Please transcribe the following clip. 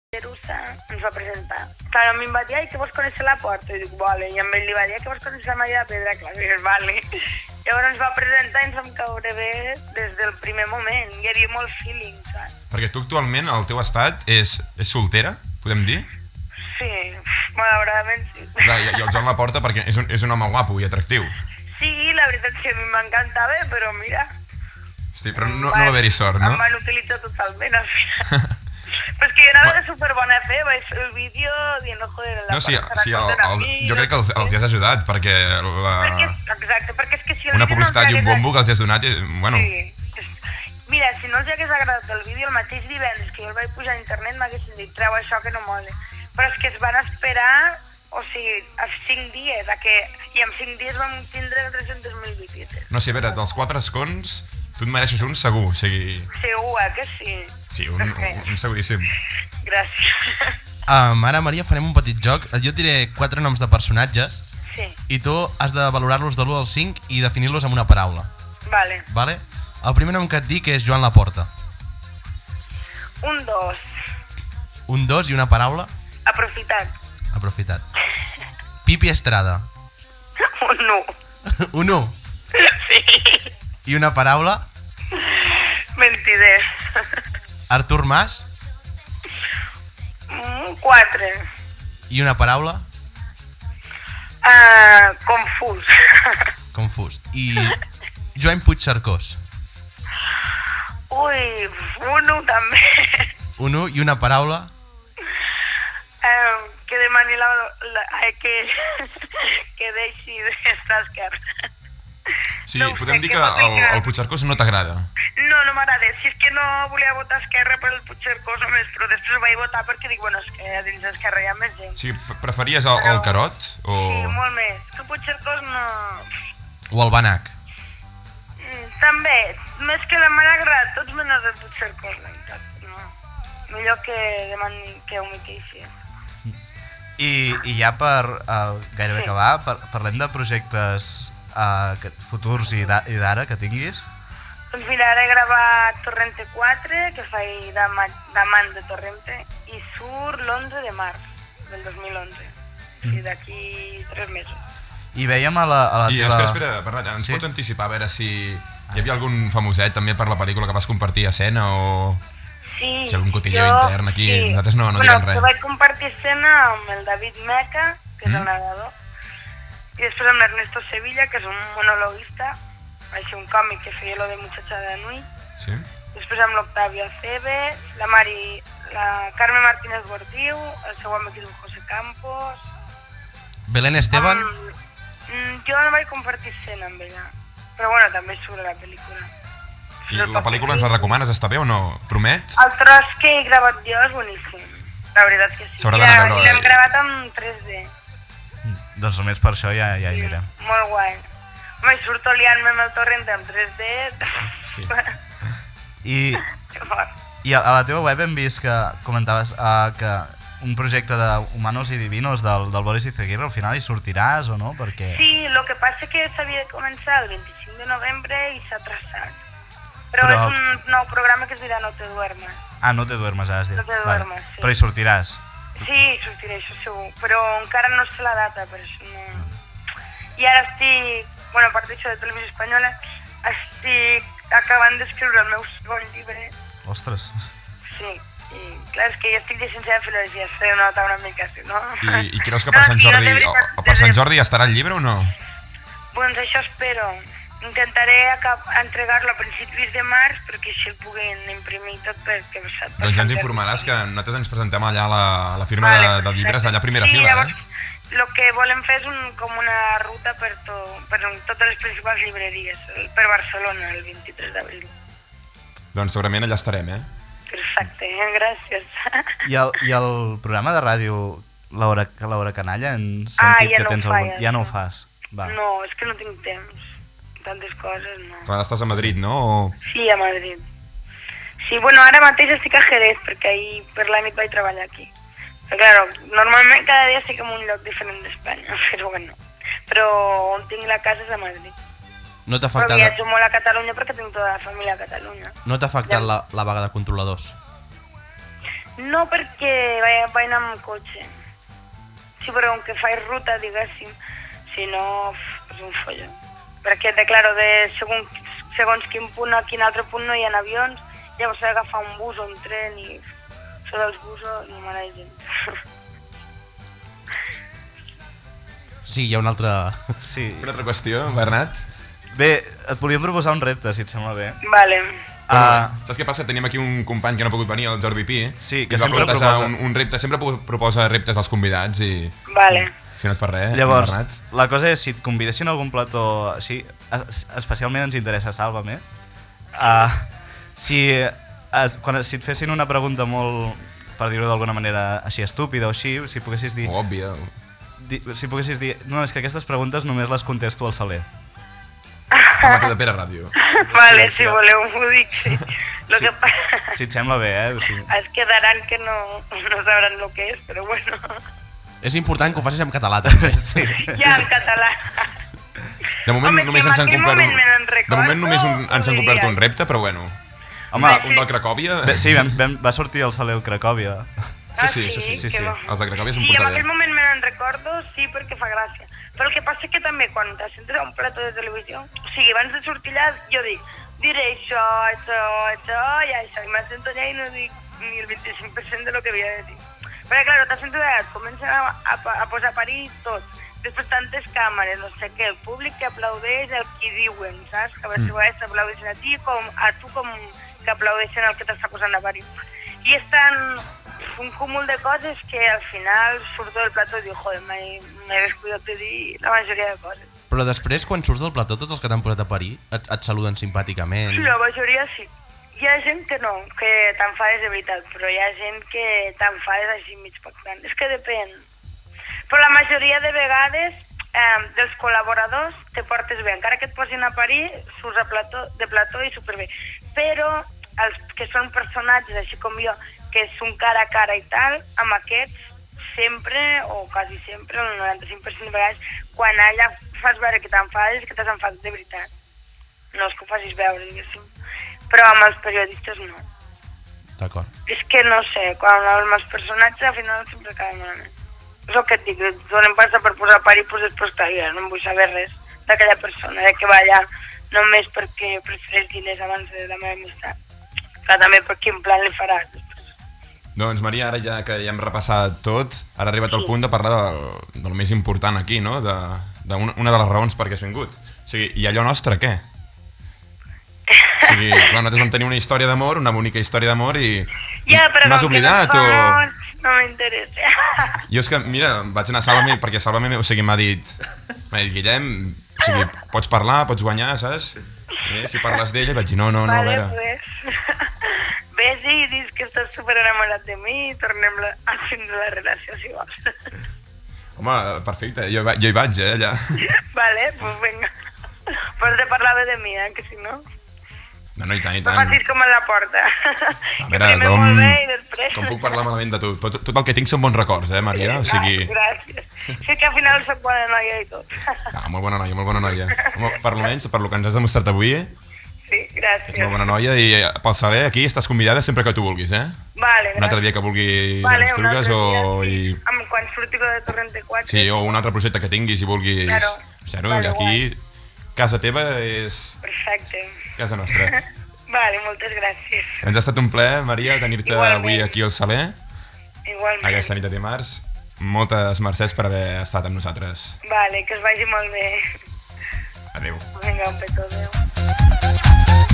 Jerusa ens va presentar. Clar, a mi em va dir, que vols conèixer la porta? I dic, vale. I amb ell li va dir, que vols conèixer la Maria de Pedra? Clar, i dic, vale. Llavors ens va presentar i ens vam caure bé des del primer moment. Hi havia molt feeling, saps? Perquè tu actualment, el teu estat, és soltera, podem dir? Sí, malauradament sí. Clar, i el Joan Laporta perquè és un home guapo i atractiu. Sí, la veritat és que a mi m'encantava, però mira... Hosti, però no va haver-hi sort, no? Em van utilitzar totalment, al final. Però és que jo anava de superbona fe, vaig fer el vídeo dient, joder, la no, sí, jo crec que els has ajudat, perquè exacte, perquè és que si el una vídeo publicitat i un bombo que els has donat, bueno... Sí. Mira, si no els hagués agradat el vídeo, el mateix divendres que jo el vaig pujar a internet m'haguessin dit, treu això que no mola. Però és que es van esperar, o sigui, a 5 dies, i en 5 dies vam tindre 300.000 visites. No, sí, a veure, dels 4 escons... Tu et mereixes un segur, o sigui... Segur, que sí? Sí, un seguríssim. Gràcies. Ara, Maria, farem un petit joc. Jo et diré 4 noms de personatges. Sí. I tu has de valorar-los de l'1 al 5 i definir-los amb una paraula. Vale. Vale? El primer nom que et dic és Joan Laporta. Un 2. Un 2 i una paraula? Aprofitat. Aprofitat. Pipi Estrada. Un 1. Un 1? Sí. I una paraula? Mentiders. Artur Mas? 4. I una paraula? Confús. Confús. I Joan Puigcercós? Ui, 1 també. Un 1 i una paraula? Que demani que deixi d'estar esquerra. Sí, no podem dir que el Puigcercós no t'agrada. No m'agrada. Si és que no volia votar Esquerra per el Puigcercós només, però després vaig votar perquè dic, bueno, és que a dins d'Esquerra hi ha més gent. Sí, preferies el Carot? O... Sí, molt més. Que el Puigcercós no... O el Banac? També. Més que la m'ha agradat tots menys el Puigcercós, la veritat. No. Millor que demani que omiteixi. I ja per gairebé acabar, parlem de projectes... futurs i d'ara que tinguis? Doncs mira, ara he gravat Torrente 4, que faig d'amant de Torrente, i surt l'11 de març del 2011, o sigui, d'aquí 3 mesos. I veiem a la I teva... espera, Bernat, ens pots anticipar a veure si hi havia algun famoset també per la pel·lícula que vas compartir a escena o... Sí, si algun cotilló intern aquí, nosaltres no direm res. Jo vaig compartir escena amb el David Meca, que és el nedador, i després amb l'Ernesto Sevilla, que és un monologuista, així un còmic que feia lo de Muchacha de Nui. Sí. Després amb l'Octavio Aceves, la Carme Martínez Bordiu, el seu amic és José Campos... Belén Esteban? Jo no vaig compartir escena amb ella, però bueno, també surt a la pel·lícula. I la pel·lícula ens la recomanes, està bé o no? Promet? El tros que he gravat jo és boníssim, la veritat que sí. S'haurà d'anar a veure... I l'hem gravat amb 3D. Doncs només per això ja hi mirem. Molt guai. Home, surto liant-me amb el Torrente amb 3D. I a la teva web hem vist que comentaves que un projecte d'Humanos i Divinos del Boris Izaguirre al final hi sortiràs o no? Perquè... Sí, el que passa és que s'havia de començar el 25 de novembre i s'ha traçat. Però és un nou programa que es dirà No te duermas. Ah, No te duermas, has dit. No te duermas, sí. Però hi sortiràs? Sí, sortiré, això segur, però encara no sé la data, per això no... I ara estic, bueno, a part d'això de Televisió Espanyola, estic acabant d'escriure el meu segon llibre. Ostres. Sí, i clar, és que jo estic llicenciada en Filologia, s'ha de notar una mica, si no? I creus que per Sant Jordi estarà el llibre o no? Doncs això espero. Intentaré entregar-lo a principis de març perquè així el puguin imprimir tot perquè... Doncs ja ens informaràs que nosaltres ens presentem allà a la firma de llibres, allà a primera fila, llavors, el que volem fer és com una ruta per totes les principals llibreries, per Barcelona, el 23 d'abril. Doncs segurament allà estarem, Perfecte, gràcies. I el programa de ràdio L'Hora Canalla, en sentit que tens algun... Ja no ho fas. No, és que no tinc temps. Tantes coses, no. Clar, estàs a Madrid, no? Sí, a Madrid. Sí, bueno, ara mateix estic a Jerez, perquè ahir per la nit vaig treballar aquí. Però, claro, normalment cada dia estic en un lloc diferent d'Espanya, però bueno. Però on tinc la casa és a Madrid. No t'ha afectat... Però viatjo molt a Catalunya perquè tinc tota la família a Catalunya. No t'ha afectat la vaga de controladors? No, perquè vaig anar amb cotxe. Sí, però aunque faig ruta, diguéssim, si no, és un folló. Perquè, claro, de segons quin punt a quin altre punt no hi ha avions, llavors s'ha d'agafar un bus o un tren i això dels busos no m'agrada gens. Sí, hi ha una altra... Sí. Una altra qüestió, Bernat? Bé, et volíem proposar un repte, si et sembla bé. Vale. Saps què passa? Tenim aquí un company que no ha pogut venir, el Jordi Pi, sí, que sempre proposa un repte, sempre proposa reptes als convidats i... Vale. Si no et fa res, llavors, Bernat. La cosa és, si et convidessin a algun plató així, especialment ens interessa Sálvame, si et fessin una pregunta molt, per dir-ho d'alguna manera, així estúpida o així, si poguessis dir... Òbvia. Si poguessis dir, no, és que aquestes preguntes només les contesto al Saler. A Mató de Pere Ràdio. Vale, si voleu m'ho dic, sí. Si et sembla bé, O sigui... Es quedaran que no sabran el que és, però bueno. És important que ho facis en català, també. Sí. Ja, en català. De moment només ens han complert un repte, però bueno. Home, un del Cracòvia... Sí, va sortir el Saler al Cracòvia. Sí. Els de Cracòvia se'n porta bé. Sí, en aquell moment me n'en recordo, sí, perquè fa gràcia. Però el que passa que també quan te sentes a un plató de televisió, o sigui, abans de sortir allà, jo dic, diré això, i això, i me sento allà i no dic ni el 25% de lo que havia de dir. Perquè, clar, te sento allà, comença a posar a parir tot. Després tantes càmeres, no sé què, el públic que aplaudeix el que diuen, saps? Que a vegades t'aplaudeixen a ti, a tu com que aplaudeixen el que t'està posant a parir. I és tan un cúmul de coses que al final surto del plató i dic, joder, m'he descuidat de dir la majoria de coses. Però després, quan surts del plató, tots els que t'han posat a parir et saluden simpàticament? Sí, la majoria sí. Hi ha gent que no, que t'enfades de veritat, però hi ha gent que t'enfades així mig pactant. És que depèn. Però la majoria de vegades dels col·laboradors te portes bé. Encara que et posin a parir, surts de plató i superbé. Però els que són personatges, així com jo, que és un cara a cara i tal, amb aquests sempre, o quasi sempre, el 95% de vegades, quan allà fas veure que t'enfades, que t'has enfadat de veritat. No és que ho facis veure, diguéssim. Però amb els periodistes no. D'acord. És que no sé, quan amb els personatges al final sempre acaba malament. És el que et dic, et donen pasta per posar a parir, doncs després clar, jo no em vull saber res d'aquella persona, que va allà només perquè prefereix diners abans de la meva amistat. Clar, també per quin plan li faràs després. Doncs Maria, ara ja que ja hem repassat tot, ara ha arribat el punt de parlar del més important aquí, no? Una de les raons per què has vingut. O sigui, i allò nostre, què? O sigui, clar, nosaltres vam tenir una història d'amor, una bonica història d'amor i... Ja, però m'has oblidat o...? No m'interessa. Jo és que, mira, vaig anar a Sálvame perquè Sálvame, o sigui, m'ha dit Guillem, o sigui, pots parlar, pots guanyar, saps? Si parles d'ella, vaig dir, no, a veure... Pues... Ves i dius que estàs superenamorat de mi i tornem a fins la relació, si vols. Home, perfecte, jo hi vaig, allà. Vale, pues venga. Pots de parlar bé de mi, que si no... No, i tant. No facis com a la porta. A veure, molt bé i després... Com puc parlar malament de tu? Tot el que tinc són bons records, Maria? O sigui... Gràcies. Sí que al final soc bona noia i tot. Molt bona noia. Per almenys, per lo que ens has demostrat avui, sí, gràcies. Ets molt bona noia i pel Saler aquí estàs convidada sempre que tu vulguis, Vale, un altre dia que vulguis ens truques o... Quan surti de Torrente 4. Sí, o un altre projecte que tinguis i vulguis... Claro. Vale, aquí, casa teva és... Perfecte. Casa nostra. Vale, moltes gràcies. Ens ha estat un plaer, Maria, tenir-te avui aquí al Saler. Igualment. Aquesta nit de dimarts. Moltes mercès per haver estat amb nosaltres. Vale, que us vagi molt bé. Adéu. Vinga, un petó, adéu.